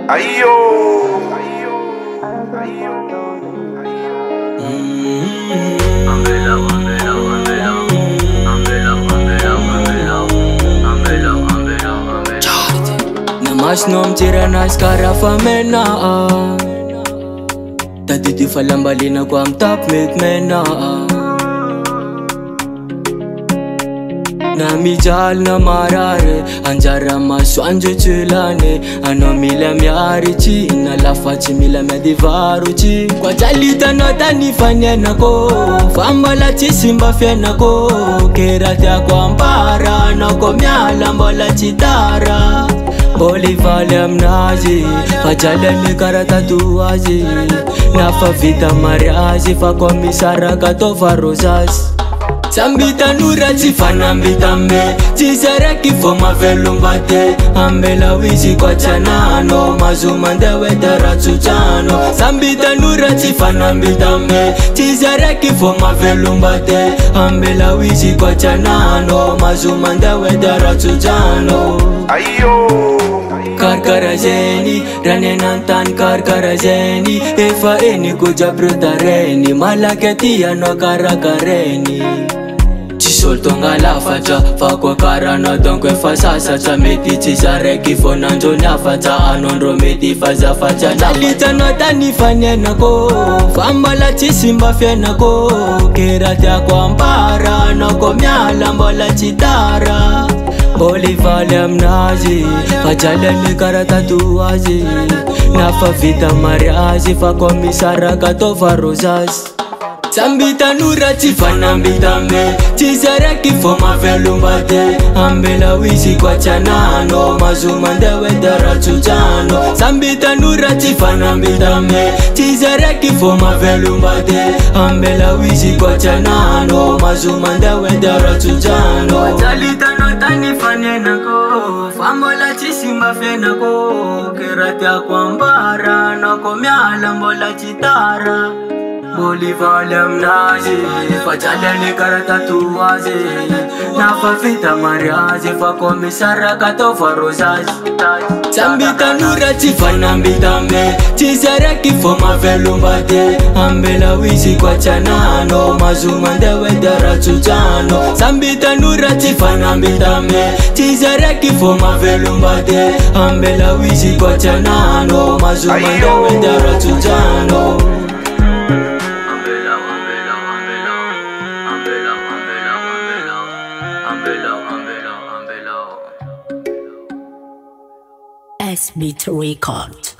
Ayo. Namas nom tira na skara famena. Tadi di falambalina ko am top mit mena. Namijal na marare anjara maso anjo chulane ano mila miari chi na lafachi mila medivaru chi kwa jalita no tani fanyana ko fambala chi simba fiana ko kerata kwa ampara no ko miala mbola chitara boli vale amnaji fajale mi karata tuaji na fa vita mariaji fa komisara kato farosas Sambita nura chifana mbitame Chisara kifo mavelumbate Ambela wizi kwa chanano Mazumande wedara chuchano Sambita nura chifana mbitame Chisara kifo mavelumbate Ambela wizi kwa chanano Mazumande wedara chuchano Ayo. Karkarajeni, ranenantan karkarajeni Efa eni kujabrutareni Malaketia no karakareni Solto nga la facha fa kwa karana donc fa sasa cha meti chisare kifo nanjo na facha anondro meti faza facha dalita no tani fanyana ko fambala chisimba fiana ko kerata kwa ampara no ko miala mbola chitara boli vale amnaji fajale mi karata tuaji na fa vita mariaji fa komisara kato farosas Sambita nura chifana mbitame Chisara kifo mavelumbate Ambela wizi kwa chanano Mazumande wedara chuchano Sambita nura chifana mbitame Chisara kifo mavelumbate Ambela wizi kwa chanano Mazumande wedara chuchano Wajalita no tani fanyena ko Fambola chisimba fena ko Keratia kwa mbara Noko miala mbola chitara Boli vale amnaji Fajale ni karata tuwazi Na fa vita mariaji Fa komisara kato farosas Sambita nura chifana mbitame Chisara kifo mavelumbate Ambela wizi kwa chanano Mazumande wedara chuchano Sambita nura chifana mbitame Chisara kifo mavelumbate Ambela wizi kwa chanano Mazumande wedara chuchano S-Beat Record.